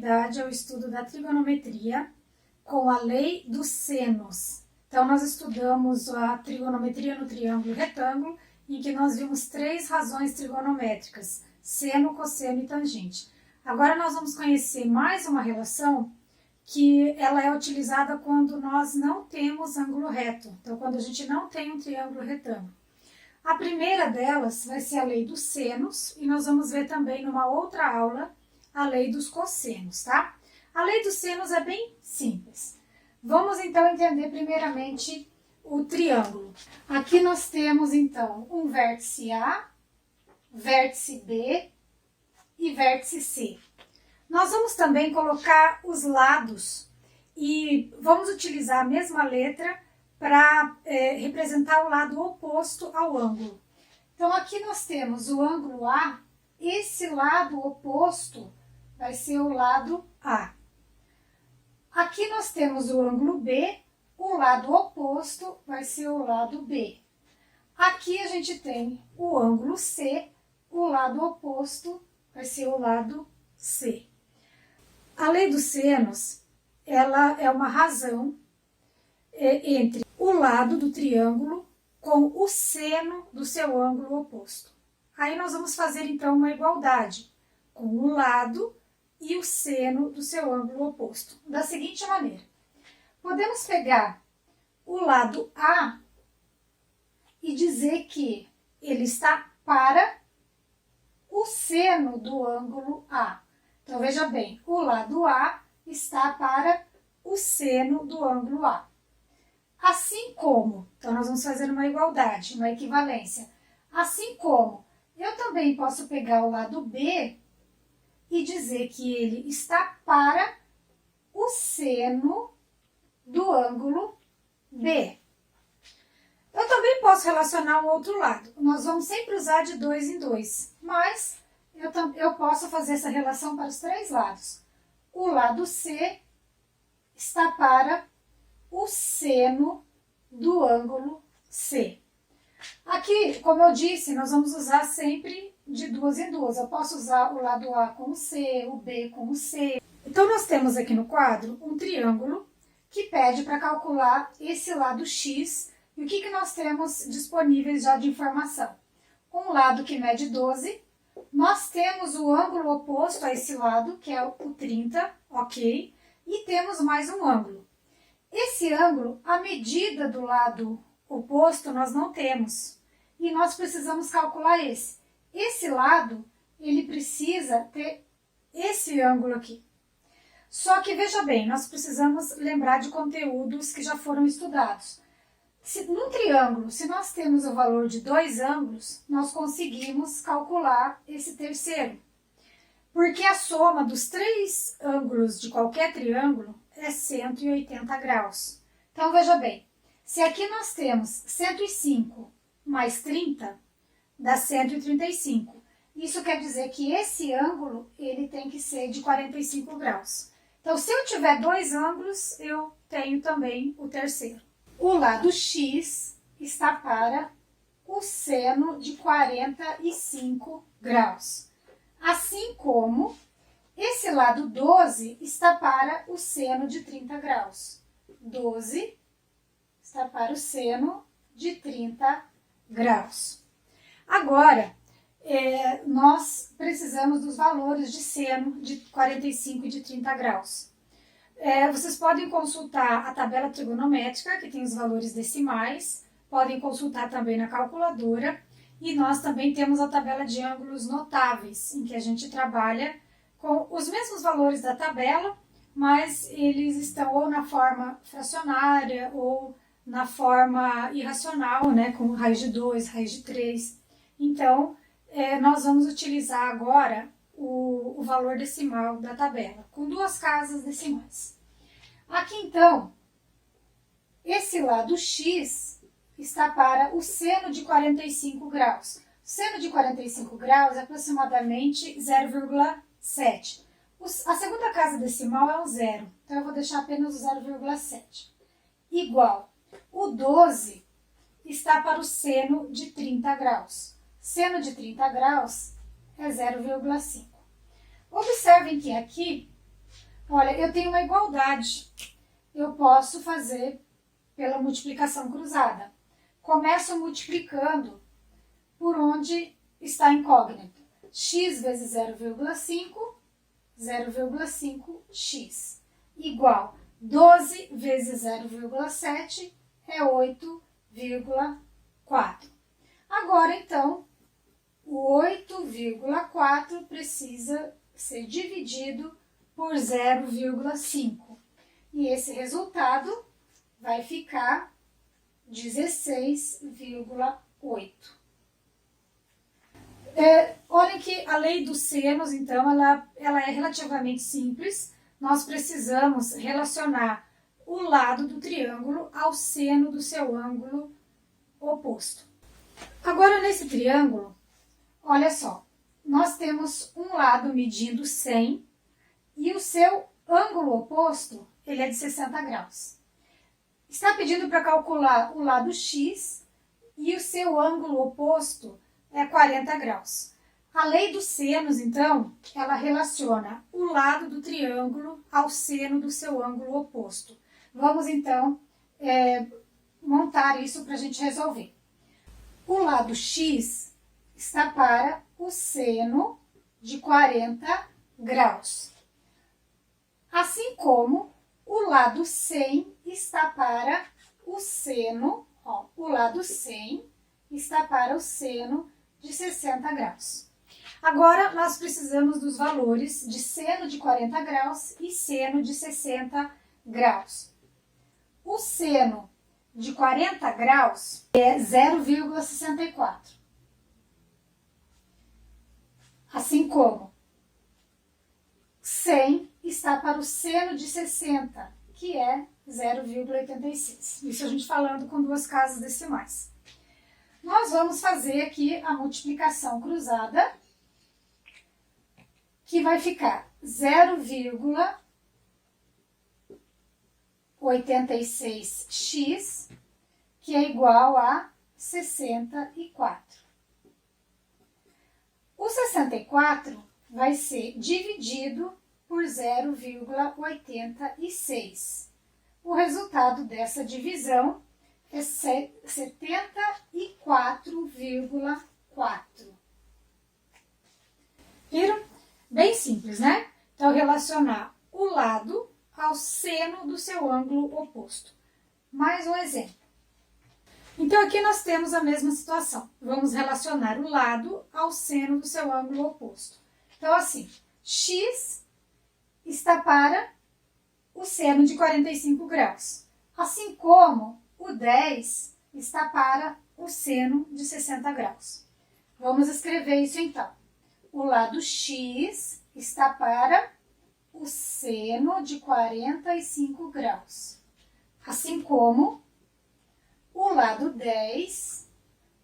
continuidade ao estudo da trigonometria com a lei dos senos. Então, nós estudamos a trigonometria no triângulo e retângulo, em que nós vimos 3 razões trigonométricas, seno, cosseno e tangente. Agora nós vamos conhecer mais uma relação que ela é utilizada quando nós não temos ângulo reto, então quando a gente não tem um triângulo retângulo. A primeira delas vai ser a lei dos senos, e nós vamos ver também numa outra aula a lei dos cossenos, tá? A lei dos senos é bem simples. Vamos então entender primeiramente o triângulo. Aqui nós temos então um vértice A, vértice B e vértice C. Nós vamos também colocar os lados e vamos utilizar a mesma letra para representar o lado oposto ao ângulo. Então, aqui nós temos o ângulo A, esse lado oposto vai ser o lado A. Aqui nós temos o ângulo B, o lado oposto vai ser o lado B. Aqui a gente tem o ângulo C, o lado oposto vai ser o lado C. A lei dos senos, ela é uma razão entre o lado do triângulo com o seno do seu ângulo oposto. Aí nós vamos fazer então uma igualdade com o lado e o seno do seu ângulo oposto. Da seguinte maneira, podemos pegar o lado A e dizer que ele está para o seno do ângulo A. Então veja bem, o lado A está para o seno do ângulo A. Assim como, então nós vamos fazer uma igualdade, uma equivalência. Assim como eu também posso pegar o lado B e dizer que ele está para o seno do ângulo B. Eu também posso relacionar o outro lado. Nós vamos sempre usar de 2 em 2, mas eu posso fazer essa relação para os 3 lados. O lado C está para o seno do ângulo C. Aqui, como eu disse, nós vamos usar sempre de 2 em 2. Eu posso usar o lado A com o C, o B com o C. Então, nós temos aqui no quadro um triângulo que pede para calcular esse lado X. E o que nós temos disponíveis já de informação? Um lado que mede 12. Nós temos o ângulo oposto a esse lado, que é o 30, ok? E temos mais um ângulo. Esse ângulo, a medida do lado oposto, nós não temos. E nós precisamos calcular esse. Esse lado, ele precisa ter esse ângulo aqui. Só que, veja bem, nós precisamos lembrar de conteúdos que já foram estudados. Num triângulo, se nós temos o valor de 2 ângulos, nós conseguimos calcular esse terceiro. Porque a soma dos 3 ângulos de qualquer triângulo é 180 graus. Então, veja bem, se aqui nós temos 105 mais 30, dá 135. Isso quer dizer que esse ângulo, ele tem que ser de 45 graus. Então, se eu tiver 2 ângulos, eu tenho também o terceiro. O lado X está para o seno de 45 graus. Assim como esse lado 12 está para o seno de 30 graus. 12 está para o seno de 30 graus. Agora, nós precisamos dos valores de seno de 45 e de 30 graus. Vocês podem consultar a tabela trigonométrica, que tem os valores decimais, podem consultar também na calculadora, e nós também temos a tabela de ângulos notáveis, em que a gente trabalha com os mesmos valores da tabela, mas eles estão ou na forma fracionária ou na forma irracional, né, com raiz de 2, raiz de 3. Então, nós vamos utilizar agora o valor decimal da tabela, com 2 casas decimais. Aqui, então, esse lado X está para o seno de 45 graus. O seno de 45 graus é aproximadamente 0,7. A segunda casa decimal é o 0, então eu vou deixar apenas o 0,7. Igual, o 12 está para o seno de 30 graus. Seno de 30 graus é 0,5. Observem que aqui Olha, eu tenho uma igualdade. Eu posso fazer pela multiplicação cruzada. Começo multiplicando por onde está a incógnita. X vezes 0,5, 0,5x, igual 12 vezes 0,7 é 8,4. Agora, então, o 8,4 precisa ser dividido por 0,5. E esse resultado vai ficar 16,8. Olhem que a lei dos senos, então, ela é relativamente simples. Nós precisamos relacionar o lado do triângulo ao seno do seu ângulo oposto. Agora, nesse triângulo, olha só, nós temos um lado medindo 100 e o seu ângulo oposto, ele é de 60 graus. Está pedindo para calcular o lado x e o seu ângulo oposto é 40 graus. A lei dos senos, então, ela relaciona o lado do triângulo ao seno do seu ângulo oposto. Vamos, então, montar isso para a gente resolver. O lado x está para o seno de 40 graus. Assim como o lado 100 está para o seno, o lado 100 está para o seno de 60 graus. Agora, nós precisamos dos valores de seno de 40 graus e seno de 60 graus. O seno de 40 graus é 0,64. Assim como 100 está para o seno de 60, que é 0,86. Isso a gente falando com duas casas decimais. Nós vamos fazer aqui a multiplicação cruzada, que vai ficar 0,86x, que é igual a 64. O 64 vai ser dividido por 0,86. O resultado dessa divisão é 74,4. Viram? Bem simples, né? Então, relacionar o lado ao seno do seu ângulo oposto. Mais um exemplo. Então, aqui nós temos a mesma situação. Vamos relacionar o lado ao seno do seu ângulo oposto. Então, assim, x está para o seno de 45 graus. Assim como o 10 está para o seno de 60 graus. Vamos escrever isso então. O lado x está para o seno de 45 graus. Assim como o lado 10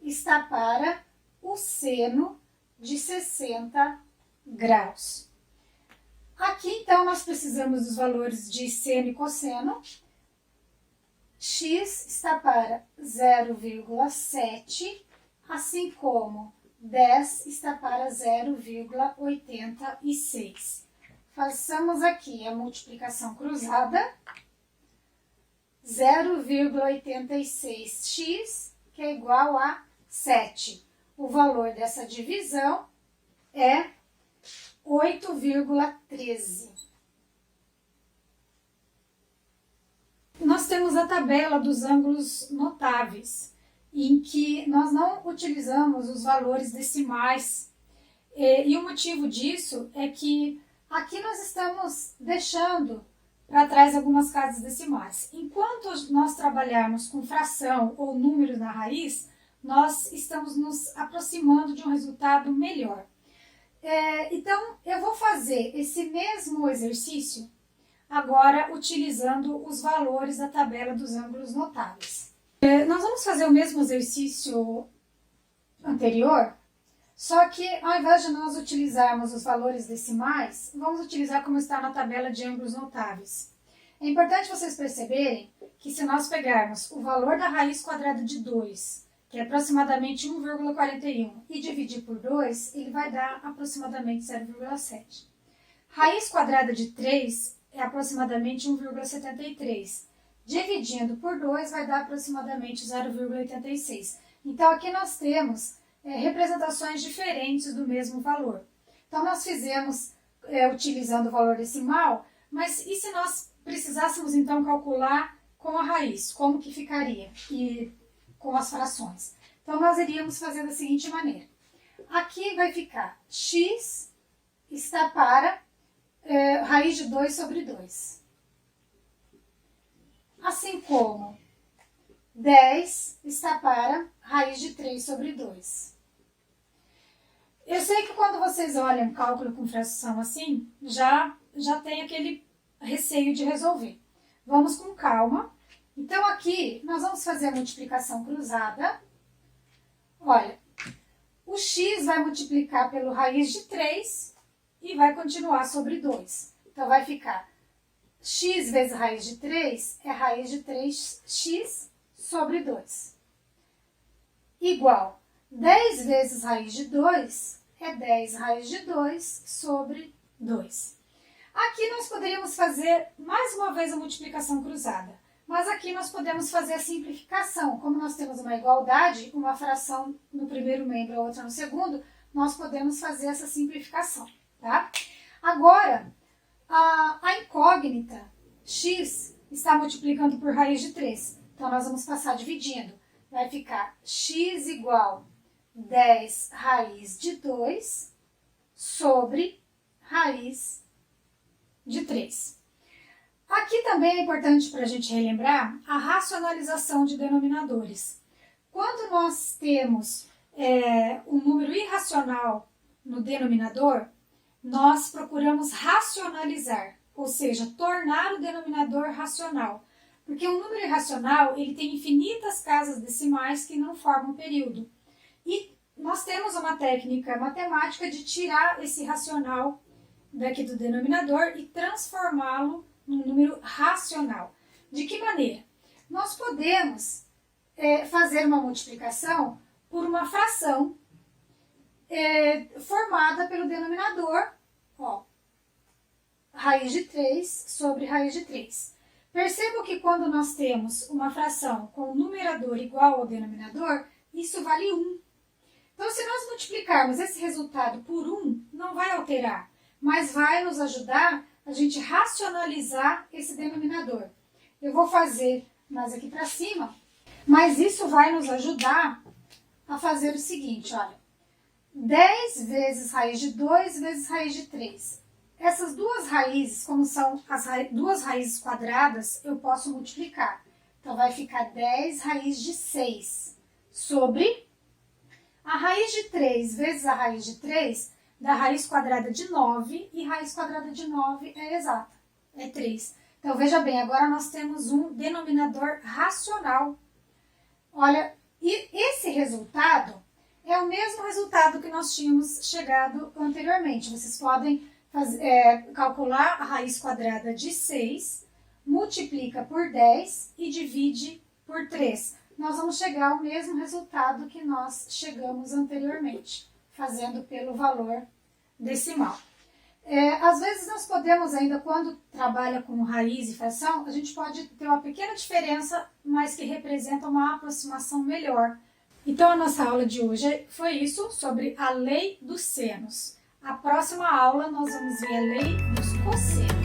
está para o seno de 60 graus. Aqui, então, nós precisamos dos valores de seno e cosseno. X está para 0,7, assim como 10 está para 0,86. Façamos aqui a multiplicação cruzada. 0,86x, que é igual a 7. O valor dessa divisão é 8,13. Nós temos a tabela dos ângulos notáveis, em que nós não utilizamos os valores decimais. E o motivo disso é que aqui nós estamos deixando para trás algumas casas decimais. Enquanto nós trabalharmos com fração ou números na raiz, nós estamos nos aproximando de um resultado melhor. Então, eu vou fazer esse mesmo exercício agora utilizando os valores da tabela dos ângulos notáveis. Nós vamos fazer o mesmo exercício anterior, só que ao invés de nós utilizarmos os valores decimais, vamos utilizar como está na tabela de ângulos notáveis. É importante vocês perceberem que se nós pegarmos o valor da raiz quadrada de 2, que é aproximadamente 1,41, e dividir por 2, ele vai dar aproximadamente 0,7. Raiz quadrada de 3 é aproximadamente 1,73. Dividindo por 2 vai dar aproximadamente 0,86. Então, aqui nós temos representações diferentes do mesmo valor. Então, nós fizemos utilizando o valor decimal, mas e se nós precisássemos, então, calcular com a raiz? Como que ficaria? E com as frações. Então, nós iríamos fazer da seguinte maneira. Aqui vai ficar x está para raiz de 2 sobre 2. Assim como 10 está para raiz de 3 sobre 2. Eu sei que quando vocês olham cálculo com fração assim, já tem aquele receio de resolver. Vamos com calma. Então, aqui nós vamos fazer a multiplicação cruzada. Olha, o x vai multiplicar pelo raiz de 3 e vai continuar sobre 2. Então, vai ficar x vezes raiz de 3 é raiz de 3x sobre 2. Igual 10 vezes raiz de 2 é 10 raiz de 2 sobre 2. Aqui nós poderíamos fazer mais uma vez a multiplicação cruzada. Mas aqui nós podemos fazer a simplificação. Como nós temos uma igualdade, uma fração no primeiro membro e a outra no segundo, nós podemos fazer essa simplificação, tá? Agora, a incógnita x está multiplicando por raiz de 3. Então, nós vamos passar dividindo. Vai ficar x igual 10 raiz de 2 sobre raiz de 3. Aqui também é importante para a gente relembrar a racionalização de denominadores. Quando nós temos um número irracional no denominador, nós procuramos racionalizar, ou seja, tornar o denominador racional. Porque um número irracional ele tem infinitas casas decimais que não formam período. E nós temos uma técnica matemática de tirar esse racional daqui do denominador e transformá-lo num número racional. De que maneira? Nós podemos fazer uma multiplicação por uma fração formada pelo denominador, ó, raiz de 3 sobre raiz de 3. Percebo que quando nós temos uma fração com o numerador igual ao denominador, isso vale 1. Então, se nós multiplicarmos esse resultado por 1, não vai alterar, mas vai nos ajudar a gente racionalizar esse denominador. Eu vou fazer mais aqui para cima, mas isso vai nos ajudar a fazer o seguinte, olha. 10 vezes raiz de 2 vezes raiz de 3. Essas duas raízes, como são as duas raízes quadradas, eu posso multiplicar. Então, vai ficar 10 raiz de 6 sobre a raiz de 3 vezes a raiz de 3 da raiz quadrada de 9, e raiz quadrada de 9 é exata, é 3. Então, veja bem, agora nós temos um denominador racional. Olha, e esse resultado é o mesmo resultado que nós tínhamos chegado anteriormente. Vocês podem calcular a raiz quadrada de 6, multiplica por 10 e divide por 3. Nós vamos chegar ao mesmo resultado que nós chegamos anteriormente, fazendo pelo valor decimal. Às vezes nós podemos ainda, quando trabalha com raiz e fração, a gente pode ter uma pequena diferença, mas que representa uma aproximação melhor. Então a nossa aula de hoje foi isso, sobre a lei dos senos. A próxima aula nós vamos ver a lei dos cossenos.